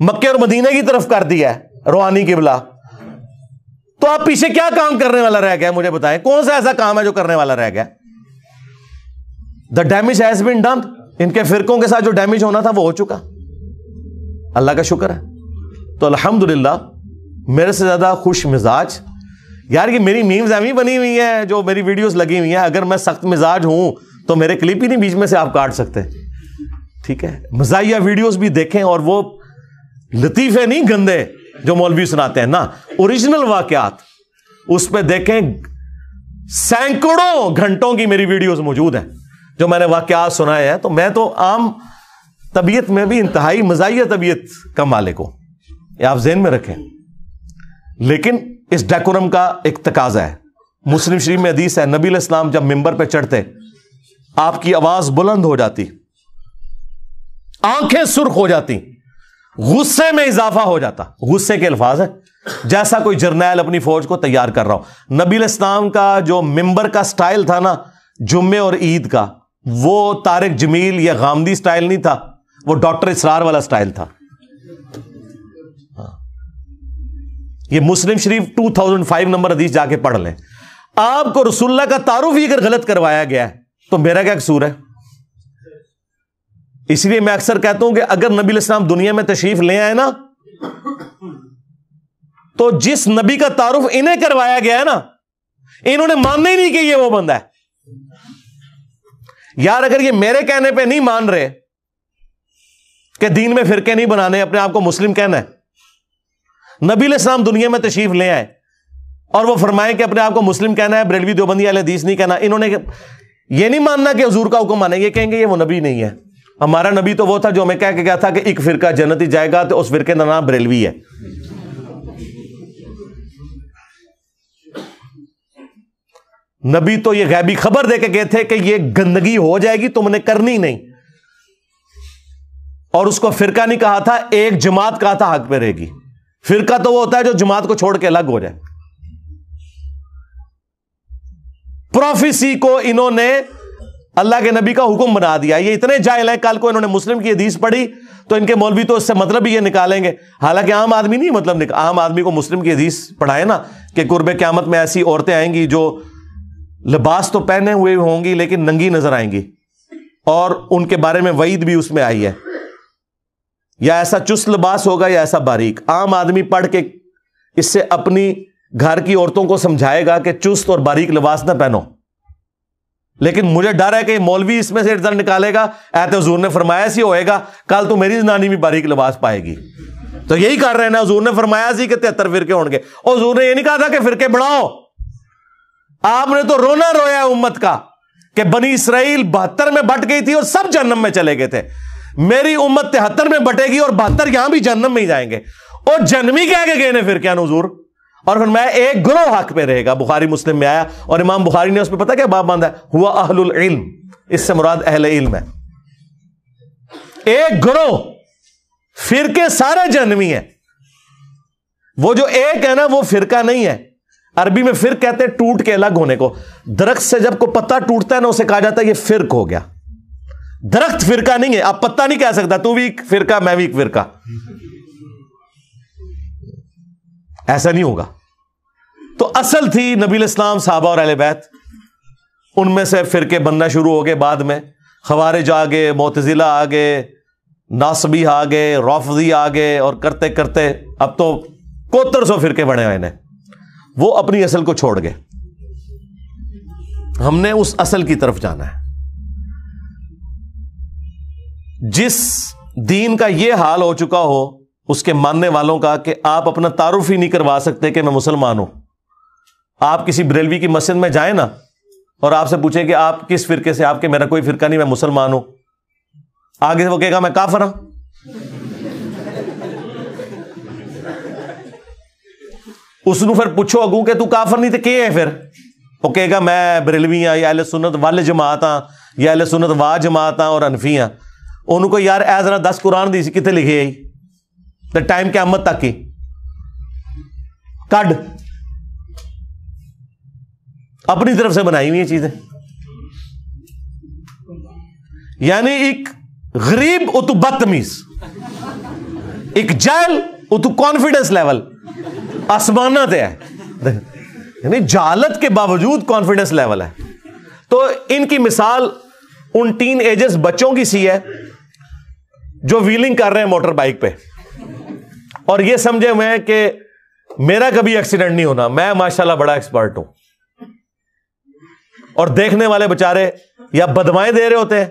مکے اور مدینے کی طرف کر دیا ہے روحانی قبلہ، تو آپ پیچھے کیا کام کرنے والا رہ گیا؟ مجھے بتائیں کون سا ایسا کام ہے جو کرنے والا رہ گیا؟ The damage has been done. ان کے فرقوں کے ساتھ جو ڈیمیج ہونا تھا وہ ہو چکا. اللہ کا شکر ہے. تو الحمدللہ میرے سے زیادہ خوش مزاج یار یہ میری میمز ایویں بنی ہوئی ہیں جو میری ویڈیوز لگی ہوئی ہیں. اگر میں سخت مزاج ہوں تو میرے کلپ ہی نہیں بیچ میں سے آپ کاٹ سکتے. ٹھیک ہے، مزاحیہ ویڈیوز بھی دیکھیں، اور وہ لطیفے نہیں گندے جو مولوی سناتے ہیں نا، اوریجنل واقعات اس پہ دیکھیں. سینکڑوں گھنٹوں کی میری ویڈیوز موجود ہیں جو میں نے واقعات سنائے ہیں. تو میں تو عام طبیعت میں بھی انتہائی مزاحیہ طبیعت کا مالک ہوں، یہ آپ ذہن میں رکھیں. لیکن اس ڈیکورم کا ایک تقاضا ہے. مسلم شریف میں حدیث ہے، نبی علیہ السلام جب ممبر پہ چڑھتے آپ کی آواز بلند ہو جاتی، آنکھیں سرخ ہو جاتی، غصے میں اضافہ ہو جاتا. غصے کے الفاظ ہیں، جیسا کوئی جرنیل اپنی فوج کو تیار کر رہا ہو. نبی علیہ السلام کا جو ممبر کا سٹائل تھا نا جمعے اور عید کا، وہ طارق جمیل یا غامدی سٹائل نہیں تھا، وہ ڈاکٹر اسرار والا سٹائل تھا. یہ مسلم شریف 2005 نمبر حدیث جا کے پڑھ لیں. آپ کو رسول اللہ کا تعارف ہی اگر غلط کروایا گیا ہے تو میرا کیا قصور ہے؟ اس لیے میں اکثر کہتا ہوں کہ اگر نبی علیہ السلام دنیا میں تشریف لے آئے نا تو جس نبی کا تعارف انہیں کروایا گیا ہے نا انہوں نے ماننا ہی نہیں کہ یہ وہ بندہ ہے. یار اگر یہ میرے کہنے پہ نہیں مان رہے کہ دین میں فرقے نہیں بنانے، اپنے آپ کو مسلم کہنا ہے، نبی علیہ السلام دنیا میں تشریف لے آئے اور وہ فرمائے کہ اپنے آپ کو مسلم کہنا ہے، بریلوی دیوبندی اہل حدیث نہیں کہنا، انہوں نے یہ نہیں ماننا کہ حضور کا حکم مانے. یہ کہیں گے یہ وہ نبی نہیں ہے. ہمارا نبی تو وہ تھا جو ہمیں کہہ کے گیا تھا کہ ایک فرقہ جنتی جائے گا، تو اس فرقے کا نام بریلوی ہے. نبی تو یہ غیبی خبر دے کے گئے تھے کہ یہ گندگی ہو جائے گی، تم نے کرنی نہیں. اور اس کو فرقہ نہیں کہا تھا، ایک جماعت کہا تھا حق پہ رہے گی. فرقہ تو وہ ہوتا ہے جو جماعت کو چھوڑ کے الگ ہو جائے. پروفیسی کو انہوں نے اللہ کے نبی کا حکم بنا دیا. یہ اتنے جاہل ہیں، کل کو انہوں نے مسلم کی حدیث پڑھی تو ان کے مولوی تو اس سے مطلب ہی یہ نکالیں گے. حالانکہ عام آدمی نہیں مطلب عام آدمی کو مسلم کی حدیث پڑھائے نا کہ قرب قیامت میں ایسی عورتیں آئیں گی جو لباس تو پہنے ہوئے ہوں گی لیکن ننگی نظر آئیں گی، اور ان کے بارے میں وعید بھی اس میں آئی ہے. یا ایسا چست لباس ہوگا یا ایسا باریک. عام آدمی پڑھ کے اس سے اپنی گھر کی عورتوں کو سمجھائے گا کہ چست اور باریک لباس نہ پہنو. لیکن مجھے ڈر ہے کہ مولوی اس میں سے رزلٹ نکالے گا، اے تو حضور نے فرمایا سی ہوئے گا، کل تو میری زنانی بھی باریک لباس پائے گی. تو یہی کر رہے ہیں نا، حضور نے فرمایا سی کہ 73 فرقے ہوں گے، اور حضور نے یہ نہیں کہا تھا کہ فرقے بڑھاؤ. آپ نے تو رونا رویا امت کا کہ بنی اسرائیل 72 میں بٹ گئی تھی اور سب جہنم میں چلے گئے تھے. میری امت 73 میں بٹے گی اور 72 یہاں بھی جہنم میں ہی جائیں گے. اور جنمی کہہ کے گئے نے فرقے حضور، اور پھر میں ایک گروہ حق پہ رہے گا. بخاری مسلم میں آیا، اور امام بخاری نے اس پہ پتہ کیا باب باندھا ہے؟ ہوا اہل العلم، اس سے مراد اہل علم ہے. ایک گروہ، فرقے سارے جہنمی ہیں. وہ جو ایک ہے نا وہ فرقہ نہیں ہے. عربی میں فرق کہتے ہیں ٹوٹ کے الگ ہونے کو. درخت سے جب کوئی پتا ٹوٹتا ہے نا اسے کہا جاتا ہے یہ فرق ہو گیا. درخت فرقہ نہیں ہے. آپ پتا نہیں کہہ سکتا تو بھی ایک فرقہ میں بھی ایک فرقہ، ایسا نہیں ہوگا. تو اصل تھی نبی علیہ السلام، صحابہ اور اہل بیت. ان میں سے فرقے بننا شروع ہو گئے. بعد میں خوارج آ گئے، معتزلہ آ گئے، ناصبی آ گئے، رافضی آ گئے، اور کرتے کرتے اب تو 7100 فرقے بنے ہوئے ہیں. وہ اپنی اصل کو چھوڑ گئے. ہم نے اس اصل کی طرف جانا ہے. جس دین کا یہ حال ہو چکا ہو اس کے ماننے والوں کا کہ آپ اپنا تعارف ہی نہیں کروا سکتے کہ میں مسلمان ہوں. آپ کسی بریلوی کی مسجد میں جائیں نا اور آپ سے پوچھیں کہ آپ کس فرقے سے، آپ کے میرا کوئی فرقہ نہیں، میں مسلمان ہوں. آگے سے وہ کہے گا میں کافر ہوں. اس نو پھر پوچھو اگوں کہ تو کافر نہیں تو کیا ہے؟ پھر وہ کہے گا میں بریلوی ہاں، یا اہل سنت وال جماعت ہاں، یا اہل سنت وا جماعت ہاں اور حنفی ہاں. انہوں کو یار اے ذرا 10 قرآن دی کتنے لکھے آئی تو ٹائم قیامت تک کی کڈ اپنی طرف سے بنائی ہوئی چیزیں. یعنی ایک غریب بدتمیز ایک جہل وہ تو کانفیڈنس لیول آسمانہ تے ہے, یعنی جہالت کے باوجود کانفیڈنس لیول ہے. تو ان کی مثال ان ٹین ایجز بچوں کی سی ہے جو ویلنگ کر رہے ہیں موٹر بائک پہ, اور یہ سمجھے ہوئے ہیں کہ میرا کبھی ایکسیڈنٹ نہیں ہونا, میں ماشاءاللہ بڑا ایکسپرٹ ہوں. اور دیکھنے والے بچارے یا بدوائیں دے رہے ہوتے ہیں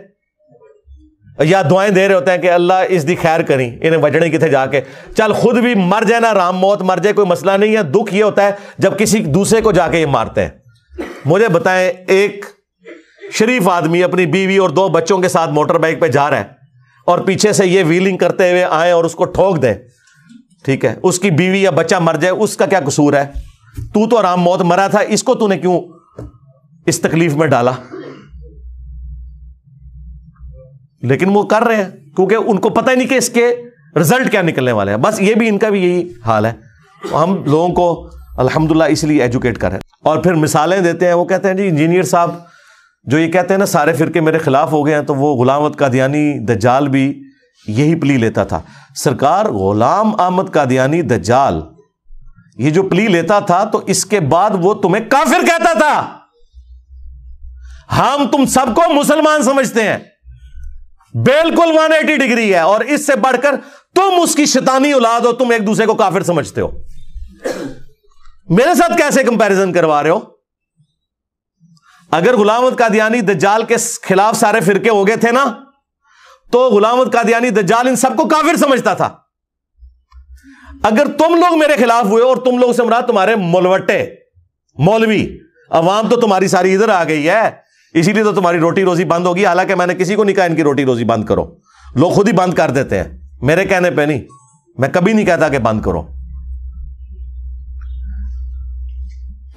یا دعائیں دے رہے ہوتے ہیں کہ اللہ اس دی خیر کریں, انہیں بچنے کتنے جا کے, چل خود بھی مر جائے نا, رام موت مر جائے کوئی مسئلہ نہیں ہے. دکھ یہ ہوتا ہے جب کسی دوسرے کو جا کے یہ مارتے ہیں. مجھے بتائیں, ایک شریف آدمی اپنی بیوی اور 2 بچوں کے ساتھ موٹر بائک پہ جا رہا ہے اور پیچھے سے یہ ویلنگ کرتے ہوئے آئے اور اس کو ٹھوک دیں, ٹھیک ہے, اس کی بیوی یا بچہ مر جائے, اس کا کیا قصور ہے؟ تو رام موت مرا تھا, اس کو تو نے کیوں اس تکلیف میں ڈالا؟ لیکن وہ کر رہے ہیں کیونکہ ان کو پتہ ہی نہیں کہ اس کے رزلٹ کیا نکلنے والے ہیں. بس یہ بھی ان کا بھی یہی حال ہے. ہم لوگوں کو الحمدللہ اس لیے ایجوکیٹ کر رہے ہیں. اور پھر مثالیں دیتے ہیں, وہ کہتے ہیں جی انجینئر صاحب جو یہ کہتے ہیں نا سارے فرقے میرے خلاف ہو گئے ہیں, تو وہ غلام احمد قادیانی دجال بھی یہی پلی لیتا تھا. سرکار, غلام احمد قادیانی دجال یہ جو پلی لیتا تھا تو اس کے بعد وہ تمہیں کافر کہتا تھا. ہم تم سب کو مسلمان سمجھتے ہیں, بالکل 180 ڈگری ہے, اور اس سے بڑھ کر تم اس کی شیطانی اولاد ہو, تم ایک دوسرے کو کافر سمجھتے ہو. میرے ساتھ کیسے کمپیریزن کروا رہے ہو؟ اگر غلام احمد قادیانی دجال کے خلاف سارے فرقے ہو گئے تھے نا, تو غلام احمد قادیانی دجال ان سب کو کافر سمجھتا تھا. اگر تم لوگ میرے خلاف ہوئے, اور تم لوگ سے مراد تمہارے مولوٹے مولوی عوام تو تمہاری ساری ادھر آ گئی ہے, اسی لیے تو تمہاری روٹی روزی بند ہوگی. حالانکہ میں نے کسی کو نہیں کہا ان کی روٹی روزی بند کرو, لوگ خود ہی بند کر دیتے ہیں میرے کہنے پہ نہیں, میں کبھی نہیں کہتا کہ بند کرو.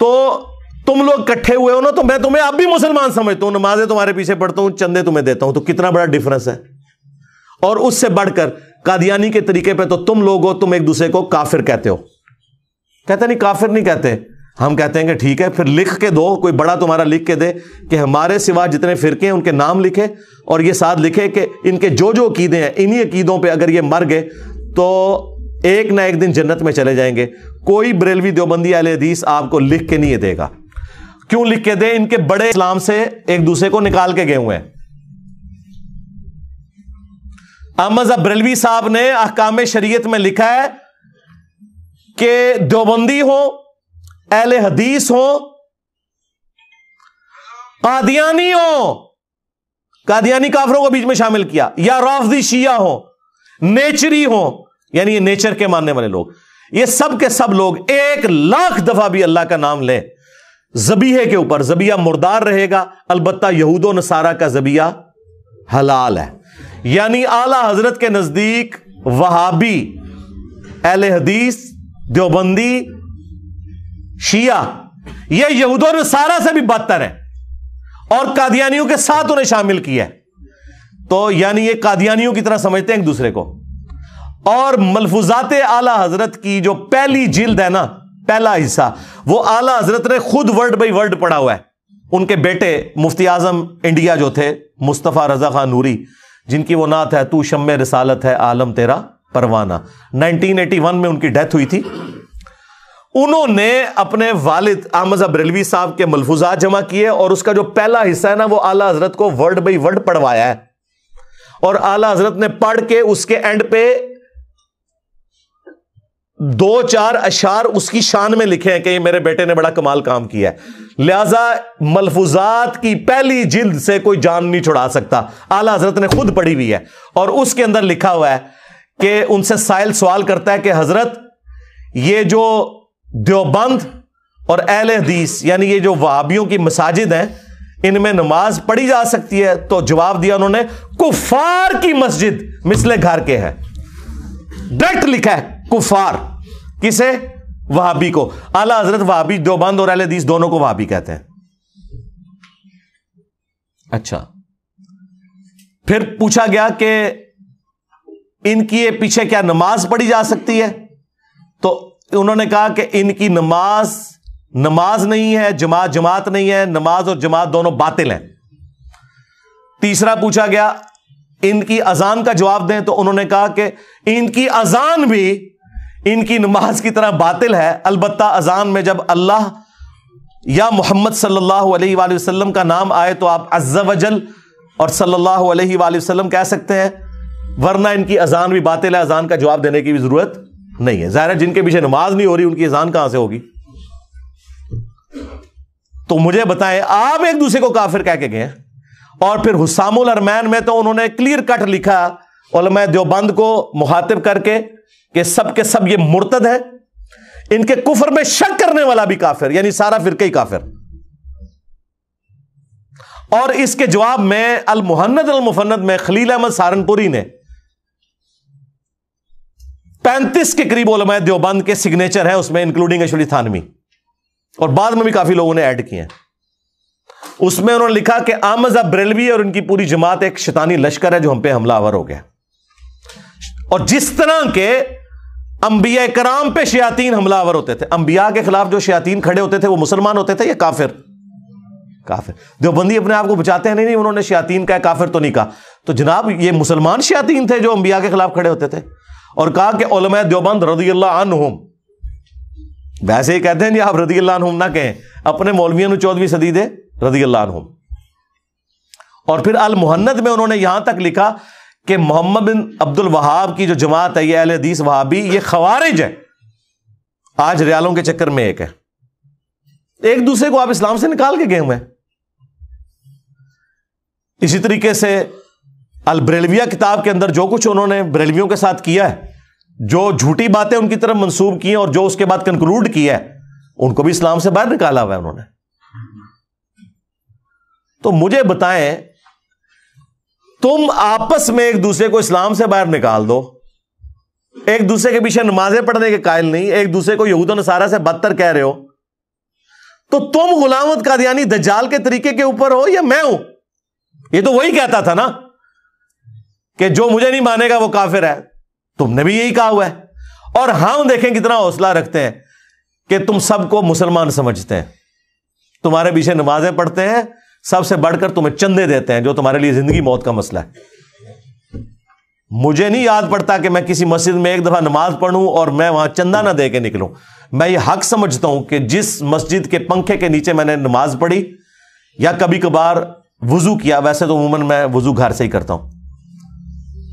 تو تم لوگ کٹھے ہوئے ہو نا, تو میں تمہیں اب بھی مسلمان سمجھتا ہوں, نمازیں تمہارے پیچھے پڑھتا ہوں, چندے تمہیں دیتا ہوں. تو کتنا بڑا ڈفرنس ہے. اور اس سے بڑھ کر قادیانی کے طریقے پہ تو تم لوگ ہو, تم ایک دوسرے کو کافر کہتے ہو. کہتے نہیں, کافر نہیں کہتے, ہم کہتے ہیں کہ ٹھیک ہے پھر لکھ کے دو, کوئی بڑا تمہارا لکھ کے دے کہ ہمارے سوا جتنے فرقے ہیں ان کے نام لکھے, اور یہ ساتھ لکھے کہ ان کے جو جو عقیدے ہیں انہی عقیدوں پہ اگر یہ مر گئے تو ایک نہ ایک دن جنت میں چلے جائیں گے. کوئی بریلوی دیوبندی اہل حدیث آپ کو لکھ کے نہیں دے گا. کیوں لکھ کے دے؟ ان کے بڑے اسلام سے ایک دوسرے کو نکال کے گئے ہوئے ہیں. احمد بریلوی صاحب نے احکام شریعت میں لکھا ہے کہ دیوبندی ہو, اہل حدیث ہو, قادیانی ہو, قادیانی کافروں کو بیچ میں شامل کیا, یا رافضی شیعہ ہو, نیچری ہو, یعنی یہ نیچر کے ماننے والے لوگ, یہ سب کے سب لوگ 1,00,000 دفعہ بھی اللہ کا نام لے ذبیحے کے اوپر, ذبیحہ مردار رہے گا, البتہ یہود و نصارہ کا ذبیحہ حلال ہے. یعنی اعلی حضرت کے نزدیک وہابی, اہل حدیث, دیوبندی, شیعہ یہ یہود و نصارہ سے بھی بدتر ہے, اور قادیانیوں کے ساتھ انہیں شامل کیا ہے. تو یعنی یہ قادیانیوں کی طرح سمجھتے ہیں ایک دوسرے کو. اور ملفوظات اعلی حضرت کی جو پہلی جلد ہے نا, پہلا حصہ, وہ اعلی حضرت نے خود ورڈ بائی ورڈ پڑھا ہوا ہے. ان کے بیٹے مفتی اعظم انڈیا جو تھے مصطفیٰ رضا خان نوری, جن کی وہ نعت ہے تو شمع رسالت ہے عالم تیرا پروانہ, 1981 میں ان کی ڈیتھ ہوئی تھی. انہوں نے اپنے والد احمد بریلوی صاحب کے ملفوظات جمع کیے, اور اس کا جو پہلا حصہ ہے نا وہ اعلی حضرت کو ورڈ بائی ورڈ پڑھوایا ہے. اور اعلی حضرت نے پڑھ کے اس کے اینڈ پہ 2-4 اشعار اس کی شان میں لکھے ہیں کہ یہ میرے بیٹے نے بڑا کمال کام کیا ہے. لہذا ملفوظات کی پہلی جلد سے کوئی جان نہیں چھڑا سکتا. اعلی حضرت نے خود پڑھی ہوئی ہے, اور اس کے اندر لکھا ہوا ہے کہ ان سے سائل سوال کرتا ہے کہ حضرت یہ جو دیوبند اور اہل حدیث یعنی یہ جو وہابیوں کی مساجد ہیں ان میں نماز پڑھی جا سکتی ہے؟ تو جواب دیا انہوں نے, کفار کی مسجد مثل گھر کے ہے. ڈائریکٹ لکھا ہے کفار. کسے؟ وہابی کو. اعلی حضرت وہابی, دیوبند اور اہل حدیث دونوں کو وہابی کہتے ہیں. اچھا, پھر پوچھا گیا کہ ان کی پیچھے کیا نماز پڑھی جا سکتی ہے؟ تو انہوں نے کہا کہ ان کی نماز نہیں ہے, جماعت نہیں ہے, نماز اور جماعت دونوں باطل ہیں. تیسرا پوچھا گیا ان کی اذان کا جواب دیں تو انہوں نے کہا کہ ان کی اذان بھی ان کی نماز کی طرح باطل ہے، البتہ اذان میں جب اللہ یا محمد صلی اللہ علیہ وآلہ وسلم کا نام آئے تو آپ عز وجل اور صلی اللہ علیہ وآلہ وسلم کہہ سکتے ہیں، ورنہ ان کی اذان بھی باطل ہے، اذان کا جواب دینے کی بھی ضرورت نہیں ہے۔ ظاہر ہے جن کے پیچھے نماز نہیں ہو رہی ان کی اذان کہاں سے ہوگی؟ تو مجھے بتائیں، آپ ایک دوسرے کو کافر کہہ کے گئے، اور پھر حسام الارمین میں تو انہوں نے کلیئر کٹ لکھا علماء دیوبند کو مخاطب کر کے سب یہ مرتد ہے، ان کے کفر میں شک کرنے والا بھی کافر، یعنی سارا فرقہ ہی کافر۔ اور اس کے جواب میں المہند المفند میں خلیل احمد سہارنپوری نے 35 کے قریب علماء دیوبند کے سگنیچر ہیں اس میں، انکلوڈنگ اشولی تھانوی، اور بعد میں بھی کافی لوگوں نے ایڈ کیے ہیں۔ اس میں انہوں نے لکھا کہ احمد بریلوی اور ان کی پوری جماعت ایک شیطانی لشکر ہے جو ہم پہ حملہ آور ہو گیا، اور جس طرح کے انبیاء کرام پہ شیاطین حملہ آور ہوتے تھے، انبیاء کے خلاف جو شیاطین کھڑے ہوتے تھے وہ مسلمان ہوتے تھے یا کافر؟ کافر۔ دیوبندی اپنے آپ کو بچاتے ہیں، نہیں انہوں نے شیاطین کہا، کافر تو نہیں کہا۔ تو جناب یہ مسلمان شیاطین تھے جو انبیاء کے خلاف کھڑے ہوتے تھے، اور کہا کہ علماء دیوبند رضی اللہ عنہم، ویسے ہی کہتے ہیں جی آپ رضی اللہ عنہم نہ کہیں، اپنے مولویوں نے 14ویں صدی دے رضی اللہ عنہم۔ اور پھر المہند میں انہوں نے یہاں تک لکھا کہ محمد بن عبد الوہاب کی جو جماعت ہے یہ اہل حدیث وہابی، یہ خوارج ہے، آج ریالوں کے چکر میں ایک ہے، ایک دوسرے کو آپ اسلام سے نکال کے گئے ہوئے ہیں۔ اسی طریقے سے البریلویہ کتاب کے اندر جو کچھ انہوں نے بریلویوں کے ساتھ کیا ہے، جو جھوٹی باتیں ان کی طرف منسوب کی ہیں اور جو اس کے بعد کنکلوڈ کیا ہے، ان کو بھی اسلام سے باہر نکالا ہوا ہے انہوں نے۔ تو مجھے بتائیں، تم آپس میں ایک دوسرے کو اسلام سے باہر نکال دو، ایک دوسرے کے پیچھے نمازیں پڑھنے کے قائل نہیں، ایک دوسرے کو یہود و نصارہ سے بدتر کہہ رہے ہو، تو تم غلام احمد قادیانی دجال کے طریقے کے اوپر ہو یا میں ہوں؟ یہ تو وہی کہتا تھا نا کہ جو مجھے نہیں مانے گا وہ کافر ہے، تم نے بھی یہی کہا ہوا ہے، اور ہم دیکھیں کتنا حوصلہ رکھتے ہیں کہ تم سب کو مسلمان سمجھتے ہیں، تمہارے پیچھے نمازیں پڑھتے ہیں، سب سے بڑھ کر تمہیں چندے دیتے ہیں جو تمہارے لیے زندگی موت کا مسئلہ ہے۔ مجھے نہیں یاد پڑتا کہ میں کسی مسجد میں ایک دفعہ نماز پڑھوں اور میں وہاں چندہ نہ دے کے نکلوں۔ میں یہ حق سمجھتا ہوں کہ جس مسجد کے پنکھے کے نیچے میں نے نماز پڑھی یا کبھی کبھار وضو کیا، ویسے تو عموماً میں وضو گھر سے ہی کرتا ہوں،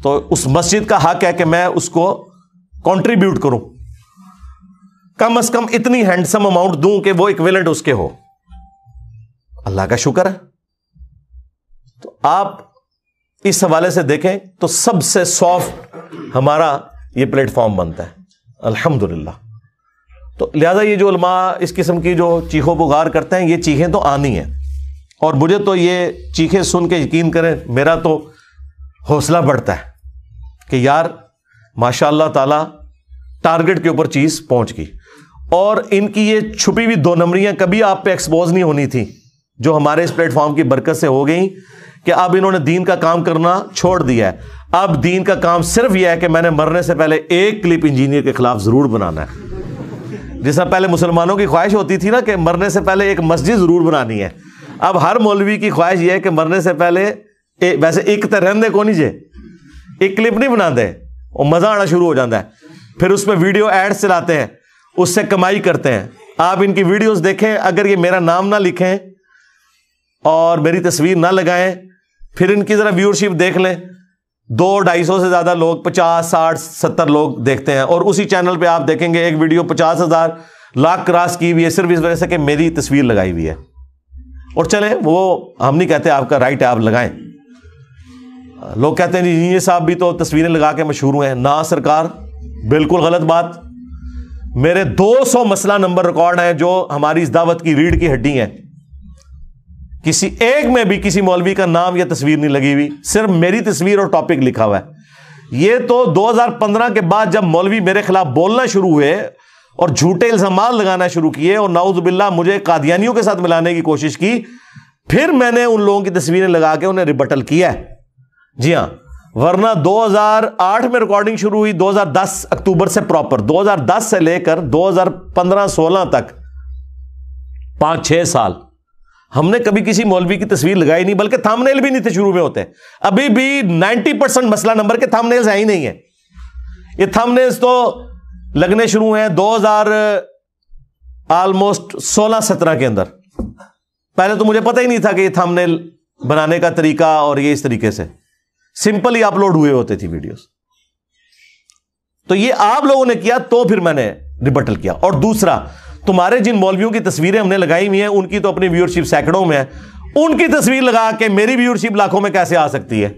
تو اس مسجد کا حق ہے کہ میں اس کو کنٹریبیوٹ کروں، کم از کم اتنی ہینڈسم اماؤنٹ دوں کہ وہ ایکویلنٹ اس کے ہو۔ اللہ کا شکر ہے۔ تو آپ اس حوالے سے دیکھیں تو سب سے سافٹ ہمارا یہ پلیٹ فارم بنتا ہے الحمدللہ۔ تو لہذا یہ جو علماء اس قسم کی جو چیخوں پکار کرتے ہیں، یہ چیخیں تو آنی ہیں، اور مجھے تو یہ چیخیں سن کے یقین کریں میرا تو حوصلہ بڑھتا ہے کہ یار ماشاء اللہ تعالی ٹارگٹ کے اوپر چیز پہنچ گئی، اور ان کی یہ چھپی ہوئی دو نمبریاں کبھی آپ پہ ایکسپوز نہیں ہونی تھی، جو ہمارے اس پلیٹ فارم کی برکت سے ہو گئی کہ اب انہوں نے دین کا کام کرنا چھوڑ دیا ہے۔ اب دین کا کام صرف یہ ہے کہ میں نے مرنے سے پہلے ایک کلپ انجینئر کے خلاف ضرور بنانا ہے، جس طرح پہلے مسلمانوں کی خواہش ہوتی تھی نا کہ مرنے سے پہلے ایک مسجد ضرور بنانی ہے، اب ہر مولوی کی خواہش یہ ہے کہ مرنے سے پہلے ویسے ایک تو رہندے کو نہیں جے ایک کلپ نہیں بنا دے، اور مزہ آنا شروع ہو جاتا ہے، پھر اس میں ویڈیو ایڈ چلاتے ہیں، اس سے کمائی کرتے ہیں۔ آپ ان کی ویڈیوز دیکھیں، اگر یہ میرا نام نہ لکھیں اور میری تصویر نہ لگائیں، پھر ان کی ذرا ویورشپ دیکھ لیں، 200-250 سے زیادہ لوگ 50, 60, 70 لوگ دیکھتے ہیں، اور اسی چینل پہ آپ دیکھیں گے ایک ویڈیو 50,000 لاکھ کراس کی ہوئی ہے صرف اس وجہ سے کہ میری تصویر لگائی ہوئی ہے۔ اور چلیں وہ ہم نہیں کہتے آپ کا رائٹ ہے، آپ لگائیں۔ لوگ کہتے ہیں جی یہ صاحب بھی تو تصویریں لگا کے مشہور ہوئے ہیں، نہ سرکار، بالکل غلط بات۔ میرے 200 مسئلہ نمبر ریکارڈ ہیں جو ہماری اس دعوت کی ریڑھ کی ہڈی ہیں، کسی ایک میں بھی کسی مولوی کا نام یا تصویر نہیں لگی ہوئی، صرف میری تصویر اور ٹاپک لکھا ہوا ہے۔ یہ تو 2015 کے بعد جب مولوی میرے خلاف بولنا شروع ہوئے اور جھوٹے الزامات لگانا شروع کیے اور نعوذ باللہ مجھے قادیانیوں کے ساتھ ملانے کی کوشش کی، پھر میں نے ان لوگوں کی تصویریں لگا کے انہیں ریبٹل کیا ہے۔ جی ہاں، ورنہ 2008 میں ریکارڈنگ شروع ہوئی، 2010 اکتوبر سے پراپر 2010 سے لے کر 2015-16 تک 5-6 سال ہم نے کبھی کسی مولوی کی تصویر لگائی نہیں، بلکہ تھمبنیل بھی نہیں تھے شروع میں ہوتے. ابھی بھی 90% مسئلہ نمبر کے تھمبنیلز ہیں ہی نہیں ہیں. یہ تھمبنیلز تو لگنے شروع ہیں 2000 آلموسٹ 16-17 کے اندر. پہلے تو مجھے پتہ ہی نہیں تھا کہ یہ تھمبنیل بنانے کا طریقہ اور یہ اس طریقے سے سمپل ہی اپلوڈ ہوئے ہوتے تھی ویڈیوز. تو یہ آپ لوگوں نے کیا تو پھر میں نے ریبٹل کیا. اور دوسرا، تمہارے جن مولویوں کی تصویریں ہم نے لگائی ہوئی ہیں ان کی تو اپنی ویورشپ سینکڑوں میں ہے، ان کی تصویر لگا کے میری ویورشپ لاکھوں میں کیسے آ سکتی ہے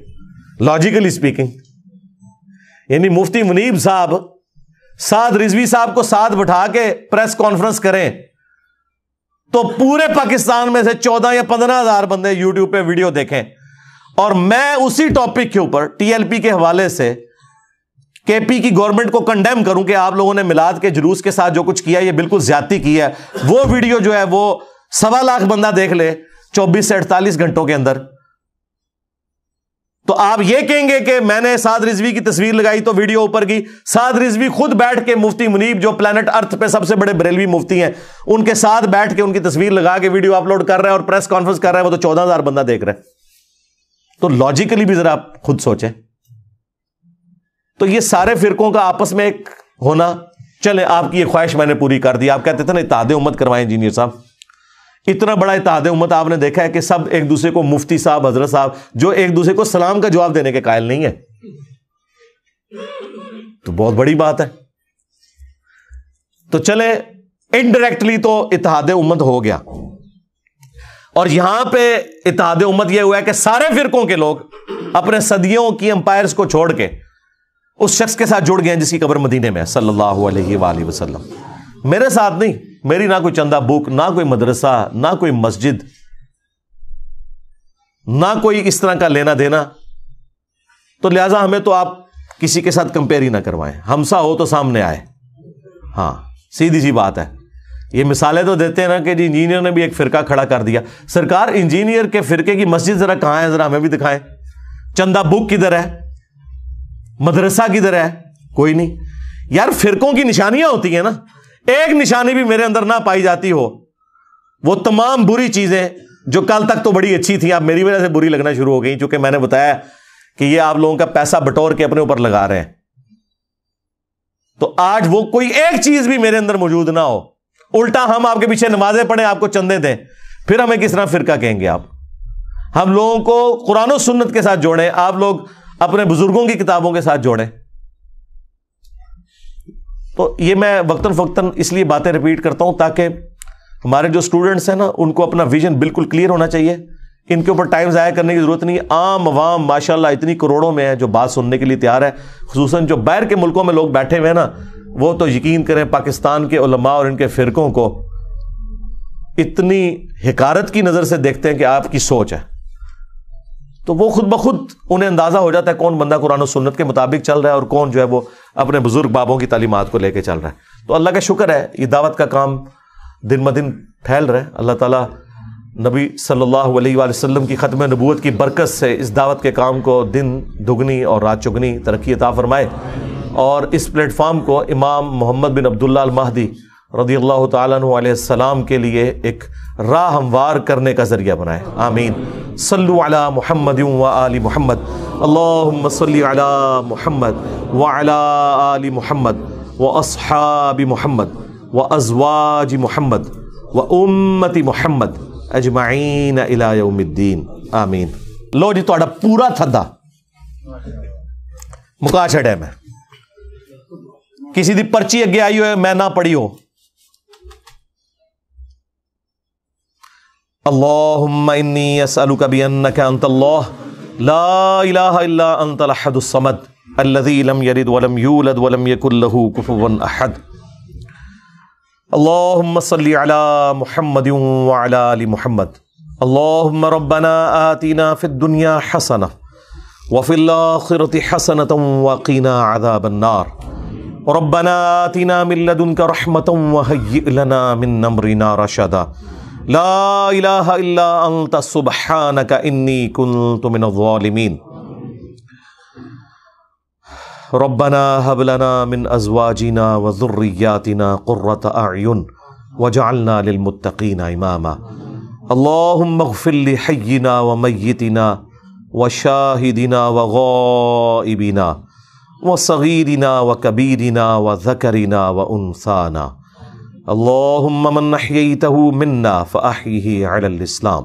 لاجیکلی اسپیکنگ؟ یعنی مفتی منیب صاحب سعد رضوی صاحب کو ساتھ بٹھا کے پریس کانفرنس کریں تو پورے پاکستان میں سے 14 یا 15 ہزار بندے یوٹیوب پہ ویڈیو دیکھیں، اور میں اسی ٹاپک کے اوپر ٹی ایل پی کے حوالے سے کے پی کی گورنمنٹ کو کنڈیم کروں کہ آپ لوگوں نے میلاد کے جلوس کے ساتھ جو کچھ کیا یہ بالکل زیادتی کی ہے. وہ ویڈیو جو ہے وہ 1.25 لاکھ بندہ دیکھ لے 24 سے 48 گھنٹوں کے اندر، تو آپ یہ کہیں گے کہ میں نے سعد رضوی کی تصویر لگائی تو ویڈیو اوپر کی. سعد رضوی خود بیٹھ کے مفتی منیب جو پلانٹ ارتھ پہ سب سے بڑے بریلوی مفتی ہیں ان کے ساتھ بیٹھ کے ان کی تصویر لگا کے ویڈیو اپلوڈ کر رہا ہے اور پریس کانفرنس کر رہا ہے، وہ تو 14,000 بندہ دیکھ رہا ہے. تو لاجیکلی بھی ذرا آپ خود سوچیں. تو یہ سارے فرقوں کا آپس میں ایک ہونا، چلے آپ کی یہ خواہش میں نے پوری کر دی. آپ کہتے تھے نا اتحاد امت کروائیں انجینئر صاحب، اتنا بڑا اتحاد امت آپ نے دیکھا ہے کہ سب ایک دوسرے کو مفتی صاحب حضرت صاحب جو ایک دوسرے کو سلام کا جواب دینے کے قائل نہیں ہے، تو بہت بڑی بات ہے. تو چلے انڈائریکٹلی تو اتحاد امت ہو گیا. اور یہاں پہ اتحاد امت یہ ہوا ہے کہ سارے فرقوں کے لوگ اپنے صدیوں کی امپائرز کو چھوڑ کے اس شخص کے ساتھ جڑ گئے ہیں جس کی قبر مدینے میں ہے صلی اللہ علیہ وآلہ وسلم. میرے ساتھ نہیں، میری نہ کوئی چندہ بک، نہ کوئی مدرسہ، نہ کوئی مسجد، نہ کوئی اس طرح کا لینا دینا. تو لہٰذا ہمیں تو آپ کسی کے ساتھ کمپیئر ہی نہ کروائیں. ہمسا ہو تو سامنے آئے. ہاں سیدھی سی بات ہے. یہ مثالیں تو دیتے ہیں نا کہ جی انجینئر نے بھی ایک فرقہ کھڑا کر دیا. سرکار انجینئر کے فرقے کی مسجد ذرا کہاں ہے، ذرا ہمیں بھی دکھائیں. چندہ بک کدھر ہے، مدرسہ کدھر ہے؟ کوئی نہیں. یار فرقوں کی نشانیاں ہوتی ہیں نا، ایک نشانی بھی میرے اندر نہ پائی جاتی ہو، وہ تمام بری چیزیں جو کل تک تو بڑی اچھی تھیں اب میری وجہ سے بری لگنا شروع ہو گئی، چونکہ میں نے بتایا کہ یہ آپ لوگوں کا پیسہ بٹور کے اپنے اوپر لگا رہے ہیں. تو آج وہ کوئی ایک چیز بھی میرے اندر موجود نہ ہو، الٹا ہم آپ کے پیچھے نمازیں پڑھیں، آپ کو چندے دیں، پھر ہمیں کس طرح فرقہ کہیں گے آپ؟ ہم لوگوں کو قرآن و سنت کے ساتھ جوڑیں، آپ لوگ اپنے بزرگوں کی کتابوں کے ساتھ جوڑیں. تو یہ میں وقتاً فوقتاً اس لیے باتیں ریپیٹ کرتا ہوں تاکہ ہمارے جو اسٹوڈنٹس ہیں نا ان کو اپنا ویژن بالکل کلیئر ہونا چاہیے. ان کے اوپر ٹائم ضائع کرنے کی ضرورت نہیں. عام عوام ماشاءاللہ اتنی کروڑوں میں ہے جو بات سننے کے لیے تیار ہے، خصوصاً جو باہر کے ملکوں میں لوگ بیٹھے ہوئے ہیں نا، وہ تو یقین کریں پاکستان کے علماء اور ان کے فرقوں کو اتنی حقارت کی نظر سے دیکھتے ہیں کہ آپ کی سوچ ہے. تو وہ خود بخود انہیں اندازہ ہو جاتا ہے کون بندہ قرآن و سنت کے مطابق چل رہا ہے اور کون جو ہے وہ اپنے بزرگ بابوں کی تعلیمات کو لے کے چل رہا ہے. تو اللہ کا شکر ہے یہ دعوت کا کام دن بدن پھیل رہا ہے. اللہ تعالیٰ نبی صلی اللہ علیہ وآلہ وسلم کی ختم نبوت کی برکت سے اس دعوت کے کام کو دن دگنی اور رات چگنی ترقی عطا فرمائے، اور اس پلیٹ فارم کو امام محمد بن عبداللہ المہدی رضی اللہ تعالیٰ عنہ علیہ السلام کے لیے ایک راہ ہموار کرنے کا ذریعہ بنائے. آمین. صلو علی محمد و آل محمد. اللہم صلی علی محمد وعلی آل محمد و اصحاب محمد و ازواج محمد و امت محمد اجمعین الی یوم الدین. آمین. لو جی تہاڈا پورا تھدا مکا چھڑے میں کسی دی پرچی اگے آئی ہوئے میں نہ پڑھی ہو. اللہم انی اسألک بانک انت اللہ لا الہ الا انت الاحد الصمد الذی لم یلد ولم یولد ولم یکن لہ کفوا احد. اللہم صلی علی محمد وعلی آل محمد. اللہم ربنا آتنا فی الدنیا حسنہ وفی الآخرۃ حسنۃ وقنا عذاب النار. ربنا آتنا من لدنک رحمۃ وہیئ لنا من امرنا رشدا. لا الہ الا انت سبحانک انی کنت من الظالمین. ربنا هب لنا من ازواجنا وذریاتنا قرۃ اعین وجعلنا للمتقین اماما. اللہم اغفر لحینا ومیتنا وشاہدنا وغائبنا وصغیرنا وکبیرنا وذکرنا وانثانا اللہم من احییتہ منا فاحیہ علی الاسلام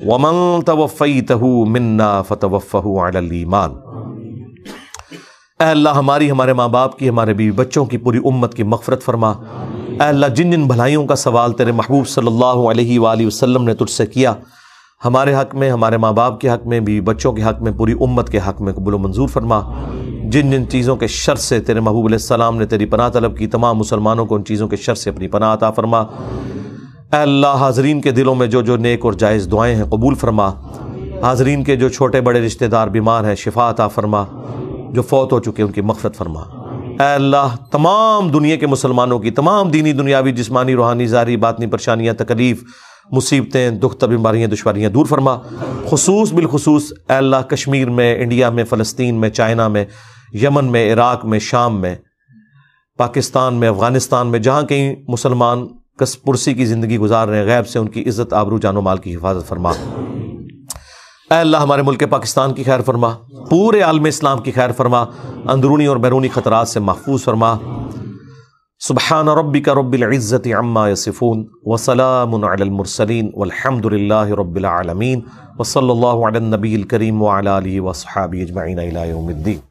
ومن توفیتہ منا فتوفہ علی الایمان۔ اے اللہ ہماری، ہمارے ماں باپ کی، ہمارے بیوی بچوں کی، پوری امت کی مغفرت فرما۔ اے اللہ جن جن بھلائیوں کا سوال تیرے محبوب صلی اللہ علیہ وآلہ وسلم نے تجھ سے کیا، ہمارے حق میں، ہمارے ماں باپ کے حق میں، بیوی بچوں کے حق میں، پوری امت کے حق میں قبول و منظور فرما۔ جن جن چیزوں کے شر سے تیرے محبوب علیہ السلام نے تیری پناہ طلب کی، تمام مسلمانوں کو ان چیزوں کے شر سے اپنی پناہ عطا فرما۔ اے اللہ حاضرین کے دلوں میں جو جو نیک اور جائز دعائیں ہیں قبول فرما۔ حاضرین کے جو چھوٹے بڑے رشتہ دار بیمار ہیں شفا عطا فرما، جو فوت ہو چکے ان کی مغفرت فرما۔ اے اللہ تمام دنیا کے مسلمانوں کی تمام دینی دنیاوی جسمانی روحانی ظاہری باطنی پریشانیاں تکلیف مصیبتیں دکھ بیماریاں دشواریاں دور فرما۔ بالخصوص اے اللہ کشمیر میں، انڈیا میں، فلسطین میں، چائنا میں، یمن میں، عراق میں، شام میں، پاکستان میں، افغانستان میں، جہاں کہیں مسلمان کس پرسی کی زندگی گزار رہے ہیں، غیب سے ان کی عزت آبرو جان و مال کی حفاظت فرما۔ اے اللہ ہمارے ملک پاکستان کی خیر فرما، پورے عالم اسلام کی خیر فرما، اندرونی اور بیرونی خطرات سے محفوظ فرما۔ سبحان ربک رب العزت عما یصفون وسلام علی المرسلین والحمد للہ رب العالمین وصلی اللہ علی النبی الکریم وعلی آلہ وصحابہ اجمعین الی یوم الدین۔